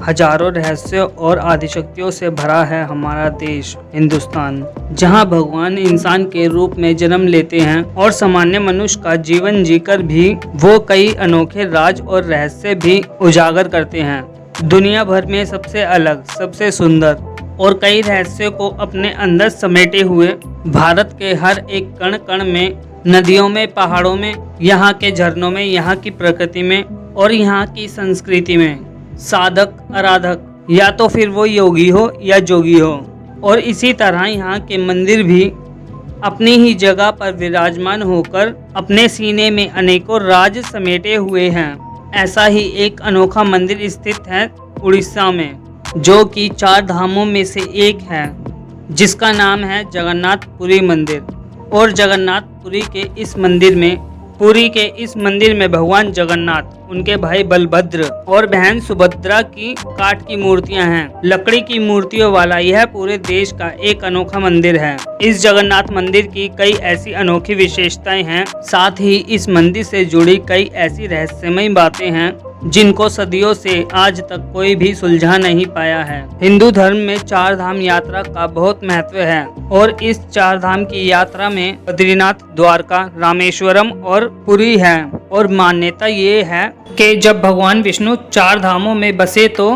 हजारों रहस्यों और आदिशक्तियों से भरा है हमारा देश हिंदुस्तान, जहां भगवान इंसान के रूप में जन्म लेते हैं और सामान्य मनुष्य का जीवन जीकर भी वो कई अनोखे राज और रहस्य भी उजागर करते हैं। दुनिया भर में सबसे अलग, सबसे सुंदर और कई रहस्यों को अपने अंदर समेटे हुए भारत के हर एक कण कण में, नदियों में, पहाड़ों में, यहाँ के झरनों में, यहाँ की प्रकृति में और यहाँ की संस्कृति में साधक, आराधक या तो फिर वो योगी हो या जोगी हो, और इसी तरह यहाँ के मंदिर भी अपनी ही जगह पर विराजमान होकर अपने सीने में अनेकों राज समेटे हुए हैं। ऐसा ही एक अनोखा मंदिर स्थित है उड़ीसा में, जो कि 4 धामों में से एक है, जिसका नाम है जगन्नाथपुरी मंदिर। और जगन्नाथपुरी के इस मंदिर में भगवान जगन्नाथ, उनके भाई बलभद्र और बहन सुभद्रा की काठ की मूर्तियां हैं। लकड़ी की मूर्तियों वाला यह पूरे देश का एक अनोखा मंदिर है। इस जगन्नाथ मंदिर की कई ऐसी अनोखी विशेषताएं हैं, साथ ही इस मंदिर से जुड़ी कई ऐसी रहस्यमयी बातें हैं जिनको सदियों से आज तक कोई भी सुलझा नहीं पाया है। हिंदू धर्म में 4 धाम यात्रा का बहुत महत्व है और इस 4 धाम की यात्रा में बद्रीनाथ, द्वारका, रामेश्वरम और पुरी है। और मान्यता ये है कि जब भगवान विष्णु 4 धामों में बसे तो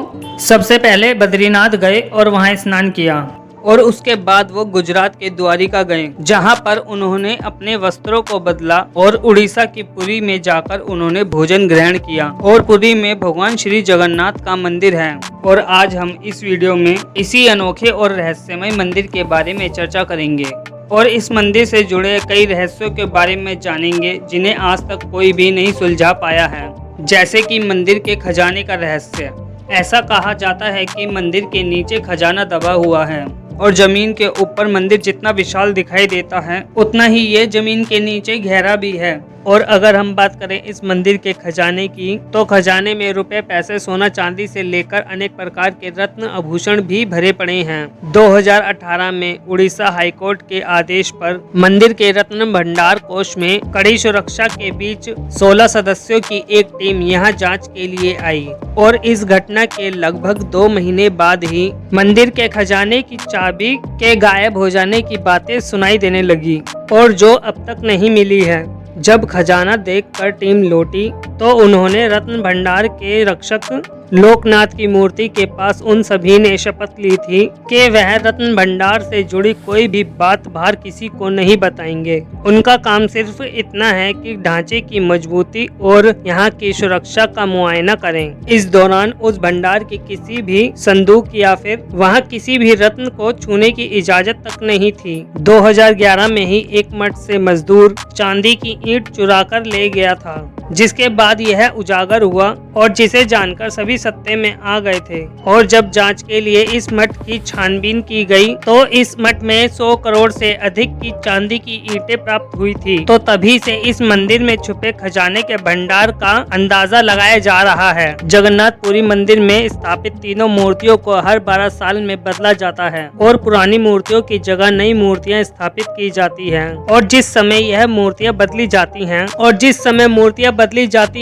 सबसे पहले बद्रीनाथ गए और वहां स्नान किया, और उसके बाद वो गुजरात के द्वारिका गए, जहां पर उन्होंने अपने वस्त्रों को बदला और उड़ीसा की पुरी में जाकर उन्होंने भोजन ग्रहण किया। और पुरी में भगवान श्री जगन्नाथ का मंदिर है। और आज हम इस वीडियो में इसी अनोखे और रहस्यमय मंदिर के बारे में चर्चा करेंगे और इस मंदिर से जुड़े कई रहस्यों के बारे में जानेंगे जिन्हें आज तक कोई भी नहीं सुलझा पाया है। जैसे कि मंदिर के खजाने का रहस्य। ऐसा कहा जाता है कि मंदिर के नीचे खजाना दबा हुआ है और जमीन के ऊपर मंदिर जितना विशाल दिखाई देता है उतना ही ये जमीन के नीचे गहरा भी है। और अगर हम बात करें इस मंदिर के खजाने की, तो खजाने में रुपए, पैसे, सोना, चांदी से लेकर अनेक प्रकार के रत्न आभूषण भी भरे पड़े हैं। 2018 में उड़ीसा हाईकोर्ट के आदेश पर मंदिर के रत्न भंडार कोष में कड़ी सुरक्षा के बीच 16 सदस्यों की एक टीम यहाँ जांच के लिए आई। और इस घटना के लगभग 2 महीने बाद ही मंदिर के खजाने की चाबी के गायब हो जाने की बातें सुनाई देने लगी, और जो अब तक नहीं मिली है। जब खजाना देखकर टीम लौटी तो उन्होंने रत्न भंडार के रक्षक लोकनाथ की मूर्ति के पास उन सभी ने शपथ ली थी कि वह रत्न भंडार से जुड़ी कोई भी बात बाहर किसी को नहीं बताएंगे। उनका काम सिर्फ इतना है कि ढांचे की मजबूती और यहाँ की सुरक्षा का मुआयना करें। इस दौरान उस भंडार की किसी भी संदूक या फिर वहाँ किसी भी रत्न को छूने की इजाजत तक नहीं थी। 2011 में ही एक मठ से मजदूर चांदी की ईंट चुरा कर ले गया था, जिसके बाद यह उजागर हुआ और जिसे जानकर सभी सत्ते में आ गए थे। और जब जांच के लिए इस मठ की छानबीन की गई तो इस मठ में 100 करोड़ से अधिक की चांदी की ईंटें प्राप्त हुई थी। तो तभी से इस मंदिर में छुपे खजाने के भंडार का अंदाजा लगाया जा रहा है। जगन्नाथपुरी मंदिर में स्थापित तीनों मूर्तियों को हर 12 साल में बदला जाता है और पुरानी मूर्तियों की जगह नई मूर्तियां स्थापित की जाती हैं। और जिस समय यह मूर्तियां बदली जाती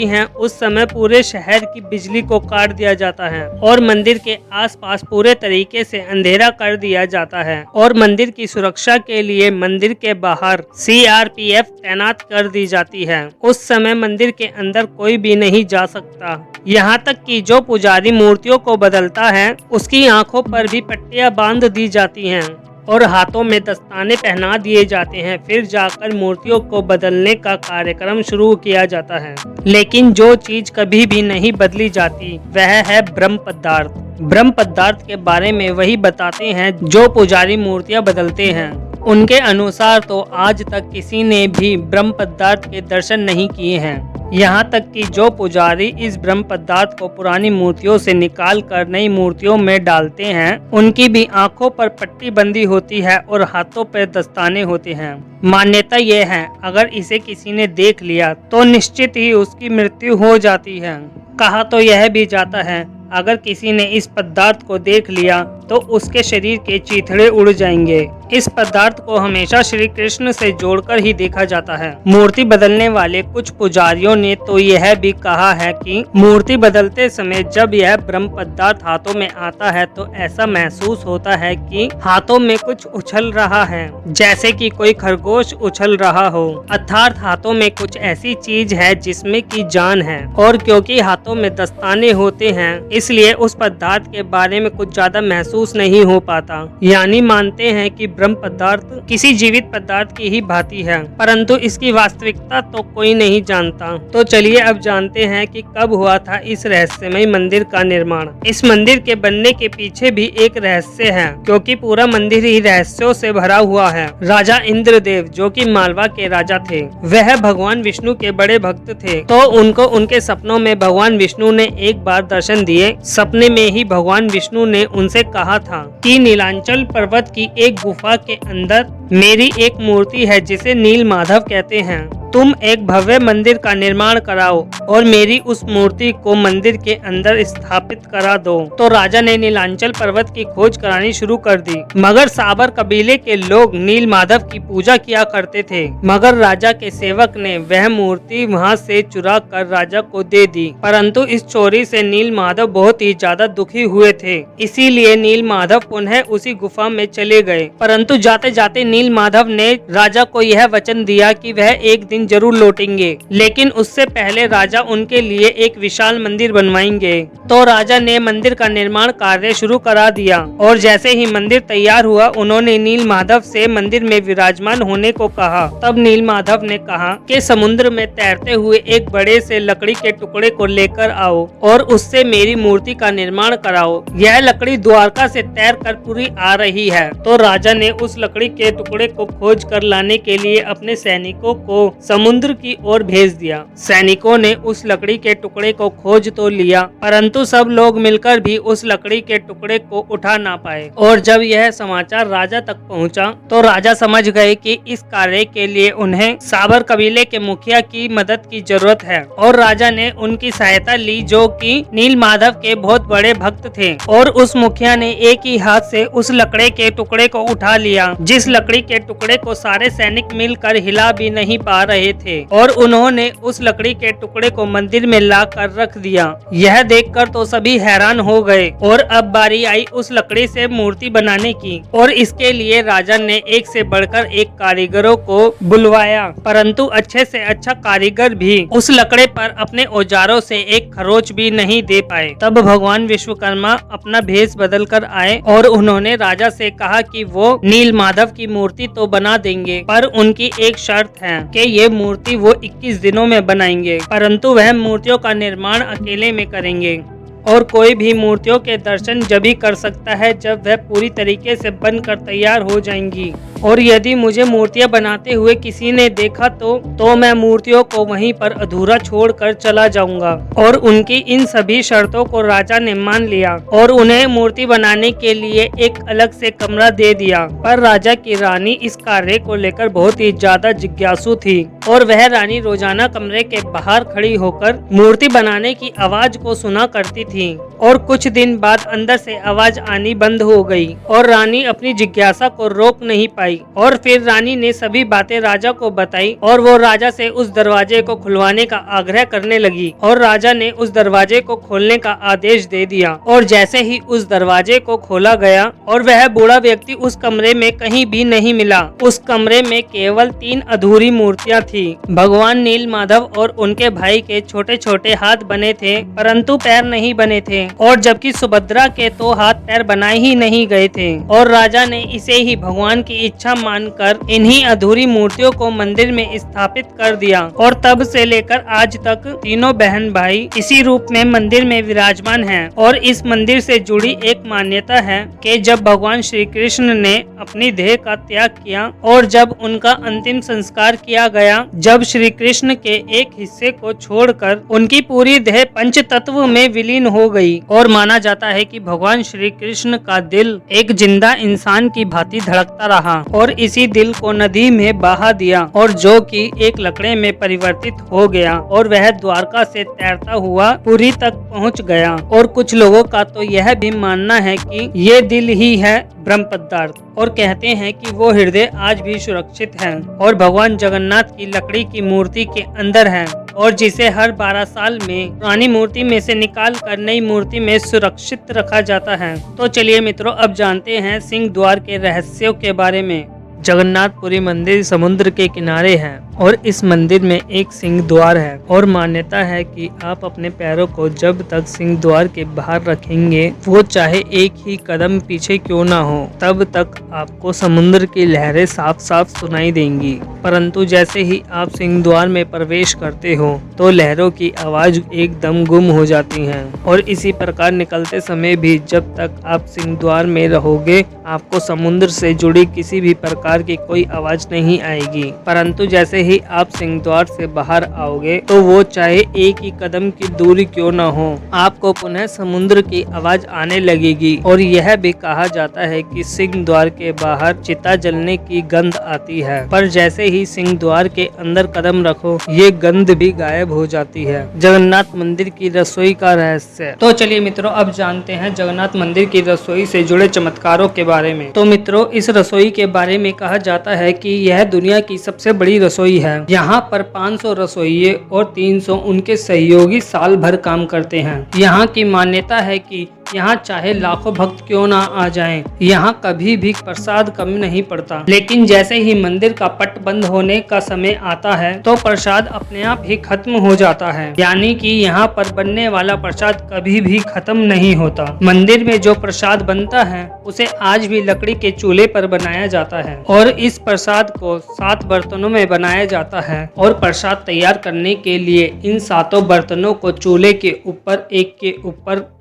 हैं उस समय पूरे शहर की बिजली को काट दिया जाता है और मंदिर के आसपास पूरे तरीके से अंधेरा कर दिया जाता है। और मंदिर की सुरक्षा के लिए मंदिर के बाहर CRPF तैनात कर दी जाती है। उस समय मंदिर के अंदर कोई भी नहीं जा सकता। यहाँ तक कि जो पुजारी मूर्तियों को बदलता है उसकी आंखों पर भी पट्टियां बांध दी जाती हैं और हाथों में दस्ताने पहना दिए जाते हैं। फिर जाकर मूर्तियों को बदलने का कार्यक्रम शुरू किया जाता है। लेकिन जो चीज कभी भी नहीं बदली जाती वह है ब्रह्म पदार्थ। ब्रह्म पदार्थ के बारे में वही बताते हैं जो पुजारी मूर्तियां बदलते हैं। उनके अनुसार तो आज तक किसी ने भी ब्रह्म पदार्थ के दर्शन नहीं किए हैं। यहाँ तक कि जो पुजारी इस ब्रह्म पदार्थ को पुरानी मूर्तियों से निकाल कर नई मूर्तियों में डालते हैं उनकी भी आंखों पर पट्टी बंदी होती है और हाथों पर दस्ताने होते हैं। मान्यता यह है अगर इसे किसी ने देख लिया तो निश्चित ही उसकी मृत्यु हो जाती है। कहा तो यह भी जाता है अगर किसी ने इस पदार्थ को देख लिया तो उसके शरीर के चीथड़े उड़ जाएंगे। इस पदार्थ को हमेशा श्री कृष्ण से जोड़कर ही देखा जाता है। मूर्ति बदलने वाले कुछ पुजारियों ने तो यह भी कहा है कि मूर्ति बदलते समय जब यह ब्रह्म पदार्थ हाथों में आता है तो ऐसा महसूस होता है कि हाथों में कुछ उछल रहा है, जैसे कि कोई खरगोश उछल रहा हो, अर्थात हाथों में कुछ ऐसी चीज है जिसमें की जान है। और क्योंकि हाथों में दस्ताने होते हैं इसलिए उस पदार्थ के बारे में कुछ ज्यादा महसूस नहीं हो पाता। यानी मानते हैं कि ब्रह्म पदार्थ किसी जीवित पदार्थ की ही भांति है, परंतु इसकी वास्तविकता तो कोई नहीं जानता। तो चलिए अब जानते हैं कि कब हुआ था इस रहस्यमय मंदिर का निर्माण। इस मंदिर के बनने के पीछे भी एक रहस्य है, क्योंकि पूरा मंदिर ही रहस्यों से भरा हुआ है। राजा इंद्रदेव जो कि मालवा के राजा थे, वह भगवान विष्णु के बड़े भक्त थे। तो उनको उनके सपनों में भगवान विष्णु ने एक बार दर्शन दिए। सपने में ही भगवान विष्णु ने उनसे कहा था कि नीलांचल पर्वत की एक गुफा के अंदर मेरी एक मूर्ति है जिसे नील माधव कहते हैं। तुम एक भव्य मंदिर का निर्माण कराओ और मेरी उस मूर्ति को मंदिर के अंदर स्थापित करा दो। तो राजा ने नीलांचल पर्वत की खोज करानी शुरू कर दी, मगर साबर कबीले के लोग नील माधव की पूजा किया करते थे। मगर राजा के सेवक ने वह मूर्ति वहां से चुरा कर राजा को दे दी, परंतु इस चोरी से नील माधव बहुत ही ज्यादा दुखी हुए थे। इसीलिए नील माधव पुनः उसी गुफा में चले गए, परंतु जाते जाते नील माधव ने राजा को यह वचन दिया कि वह एक दिन जरूर लौटेंगे, लेकिन उससे पहले राजा उनके लिए एक विशाल मंदिर बनवाएंगे। तो राजा ने मंदिर का निर्माण कार्य शुरू करा दिया और जैसे ही मंदिर तैयार हुआ उन्होंने नील माधव से मंदिर में विराजमान होने को कहा। तब नील माधव ने कहा कि समुद्र में तैरते हुए एक बड़े से लकड़ी के टुकड़े को लेकर आओ और उससे मेरी मूर्ति का निर्माण कराओ। यह लकड़ी द्वारका से तैर कर पूरी आ रही है। तो राजा ने उस लकड़ी के टुकड़े को खोज कर लाने के लिए अपने सैनिकों को समुद्र की ओर भेज दिया। सैनिकों ने उस लकड़ी के टुकड़े को खोज तो लिया, परंतु सब लोग मिलकर भी उस लकड़ी के टुकड़े को उठा ना पाए। और जब यह समाचार राजा तक पहुंचा, तो राजा समझ गए कि इस कार्य के लिए उन्हें साबर कबीले के मुखिया की मदद की जरूरत है। और राजा ने उनकी सहायता ली, जो कि नील माधव के बहुत बड़े भक्त थे। और उस मुखिया ने एक ही हाथ से उस लकड़ी के टुकड़े को उठा लिया, जिस लकड़ी के टुकड़े को सारे सैनिक मिलकर हिला भी नहीं पा रहे थे। और उन्होंने उस लकड़ी के टुकड़े को मंदिर में ला कर रख दिया। यह देखकर तो सभी हैरान हो गए और अब बारी आई उस लकड़ी से मूर्ति बनाने की। और इसके लिए राजा ने एक से बढ़कर एक कारीगरों को बुलवाया, परंतु अच्छे से अच्छा कारीगर भी उस लकड़े पर अपने औजारों से एक खरोच भी नहीं दे पाए। तब भगवान विश्वकर्मा अपना भेष बदल कर आए और उन्होंने राजा से कहा कि वो नील माधव की मूर्ति तो बना देंगे, पर उनकी एक शर्त है कि ये मूर्ति वो 21 दिनों में बनाएंगे, परंतु वह मूर्तियों का निर्माण अकेले में करेंगे। और कोई भी मूर्तियों के दर्शन जब ही कर सकता है जब वह पूरी तरीके से बनकर तैयार हो जाएंगी। और यदि मुझे मूर्तियां बनाते हुए किसी ने देखा तो मैं मूर्तियों को वहीं पर अधूरा छोड़कर चला जाऊंगा। और उनकी इन सभी शर्तों को राजा ने मान लिया और उन्हें मूर्ति बनाने के लिए एक अलग से कमरा दे दिया। पर राजा की रानी इस कार्य को लेकर बहुत ही ज्यादा जिज्ञासु थी और वह रानी रोजाना कमरे के बाहर खड़ी होकर मूर्ति बनाने की आवाज को सुना करती थी। और कुछ दिन बाद अंदर से आवाज आनी बंद हो गई और रानी अपनी जिज्ञासा को रोक नहीं पाई। और फिर रानी ने सभी बातें राजा को बताई और वो राजा से उस दरवाजे को खुलवाने का आग्रह करने लगी। और राजा ने उस दरवाजे को खोलने का आदेश दे दिया। और जैसे ही उस दरवाजे को खोला गया और वह बूढ़ा व्यक्ति उस कमरे में कहीं भी नहीं मिला। उस कमरे में केवल 3 अधूरी मूर्तियां थी। भगवान नील माधव और उनके भाई के छोटे छोटे हाथ बने थे, परंतु पैर नहीं बने थे। और जबकि सुभद्रा के तो हाथ पैर बनाए ही नहीं गए थे। और राजा ने इसे ही भगवान की इच्छा मानकर इन्हीं अधूरी मूर्तियों को मंदिर में स्थापित कर दिया। और तब से लेकर आज तक तीनों बहन भाई इसी रूप में मंदिर में विराजमान हैं। और इस मंदिर से जुड़ी एक मान्यता है कि जब भगवान श्री कृष्ण ने अपनी देह का त्याग किया और जब उनका अंतिम संस्कार किया गया, जब श्री कृष्ण के एक हिस्से को छोड़कर उनकी पूरी देह पंच तत्व में विलीन हो गई। और माना जाता है कि भगवान श्री कृष्ण का दिल एक जिंदा इंसान की भांति धड़कता रहा। और इसी दिल को नदी में बहा दिया और जो कि एक लकड़े में परिवर्तित हो गया और वह द्वारका से तैरता हुआ पुरी तक पहुंच गया। और कुछ लोगों का तो यह भी मानना है कि ये दिल ही है ब्रह्म पदार्थ और कहते हैं कि वो हृदय आज भी सुरक्षित है और भगवान जगन्नाथ की लकड़ी की मूर्ति के अंदर है और जिसे हर 12 साल में पुरानी मूर्ति में से निकाल कर नई मूर्ति में सुरक्षित रखा जाता है। तो चलिए मित्रों, अब जानते हैं सिंह द्वार के रहस्यों के बारे में। जगन्नाथपुरी मंदिर समुद्र के किनारे है और इस मंदिर में एक सिंह द्वार है और मान्यता है कि आप अपने पैरों को जब तक सिंह द्वार के बाहर रखेंगे, वो चाहे एक ही कदम पीछे क्यों ना हो, तब तक आपको समुद्र की लहरें साफ साफ सुनाई देंगी। परंतु जैसे ही आप सिंह द्वार में प्रवेश करते हो तो लहरों की आवाज एकदम गुम हो जाती है और इसी प्रकार निकलते समय भी जब तक आप सिंह द्वार में रहोगे, आपको समुद्र से जुड़ी किसी भी प्रकार की कोई आवाज नहीं आएगी। परंतु जैसे ही आप सिंह द्वार से बाहर आओगे तो वो चाहे एक ही कदम की दूरी क्यों न हो, आपको पुनः समुद्र की आवाज आने लगेगी। और यह भी कहा जाता है कि सिंह द्वार के बाहर चिता जलने की गंध आती है, पर जैसे ही सिंह द्वार के अंदर कदम रखो ये गंध भी गायब हो जाती है। जगन्नाथ मंदिर की रसोई का रहस्य। तो चलिए मित्रों, अब जानते हैं जगन्नाथ मंदिर की रसोई से जुड़े चमत्कारों के बारे में। तो मित्रों, इस रसोई के बारे में कहा जाता है कि यह दुनिया की सबसे बड़ी रसोई है। यहाँ पर 500 रसोइये और 300 उनके सहयोगी साल भर काम करते हैं। यहाँ की मान्यता है कि यहाँ चाहे लाखों भक्त क्यों ना आ जाएं, यहाँ कभी भी प्रसाद कम नहीं पड़ता। लेकिन जैसे ही मंदिर का पट बंद होने का समय आता है तो प्रसाद अपने आप ही खत्म हो जाता है, यानी कि यहाँ पर बनने वाला प्रसाद कभी भी खत्म नहीं होता। मंदिर में जो प्रसाद बनता है उसे आज भी लकड़ी के चूल्हे पर बनाया जाता है और इस प्रसाद को 7 बर्तनों में बनाया जाता है और प्रसाद तैयार करने के लिए इन 7 बर्तनों को चूल्हे के ऊपर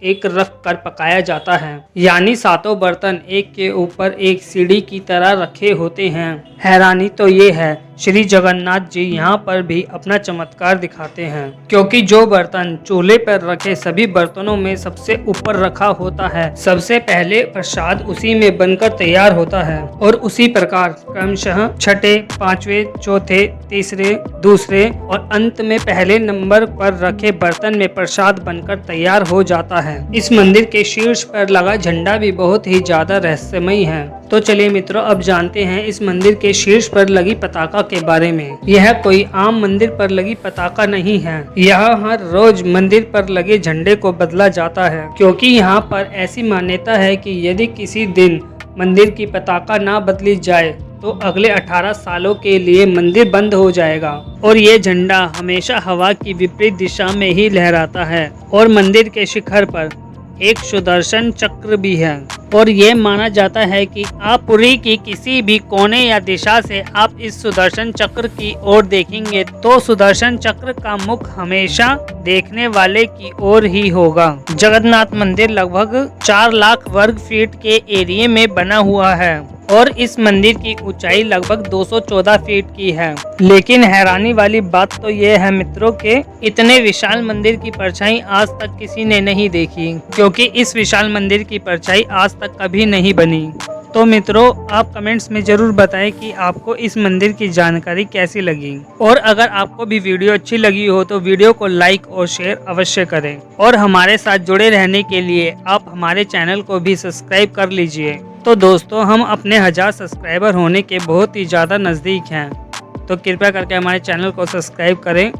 एक रख कर पकाया जाता है, यानी 7 बर्तन एक के ऊपर एक सीढ़ी की तरह रखे होते हैं। हैरानी तो ये है, श्री जगन्नाथ जी यहाँ पर भी अपना चमत्कार दिखाते हैं, क्योंकि जो बर्तन चूल्हे पर रखे सभी बर्तनों में सबसे ऊपर रखा होता है, सबसे पहले प्रसाद उसी में बनकर तैयार होता है और उसी प्रकार क्रमशः छठे, 5वें, चौथे, तीसरे, दूसरे और अंत में पहले नंबर पर रखे बर्तन में प्रसाद बनकर तैयार हो जाता है। इस मंदिर के शीर्ष पर लगा झंडा भी बहुत ही ज्यादा रहस्यमयी है। तो चलिए मित्रों, अब जानते हैं इस मंदिर के शीर्ष पर लगी पताका के बारे में। यह कोई आम मंदिर पर लगी पताका नहीं है, यह हर रोज मंदिर पर लगे झंडे को बदला जाता है, क्योंकि यहाँ पर ऐसी मान्यता है कि यदि किसी दिन मंदिर की पताका ना बदली जाए तो अगले 18 सालों के लिए मंदिर बंद हो जाएगा और ये झंडा हमेशा हवा की विपरीत दिशा में ही लहराता है। और मंदिर के शिखर पर एक सुदर्शन चक्र भी है और ये माना जाता है कि आप पुरी की किसी भी कोने या दिशा से आप इस सुदर्शन चक्र की ओर देखेंगे तो सुदर्शन चक्र का मुख हमेशा देखने वाले की ओर ही होगा। जगन्नाथ मंदिर लगभग 4 लाख वर्ग फीट के एरिया में बना हुआ है और इस मंदिर की ऊंचाई लगभग 214 फीट की है। लेकिन हैरानी वाली बात तो ये है मित्रों के इतने विशाल मंदिर की परछाई आज तक किसी ने नहीं देखी, क्योंकि इस विशाल मंदिर की परछाई आज तक कभी नहीं बनी। तो मित्रों, आप कमेंट्स में जरूर बताएं कि आपको इस मंदिर की जानकारी कैसी लगी और अगर आपको भी वीडियो अच्छी लगी हो तो वीडियो को लाइक और शेयर अवश्य करें और हमारे साथ जुड़े रहने के लिए आप हमारे चैनल को भी सब्सक्राइब कर लीजिए। तो दोस्तों, हम अपने 1000 सब्सक्राइबर होने के बहुत ही ज़्यादा नज़दीक हैं, तो कृपया करके हमारे चैनल को सब्सक्राइब करें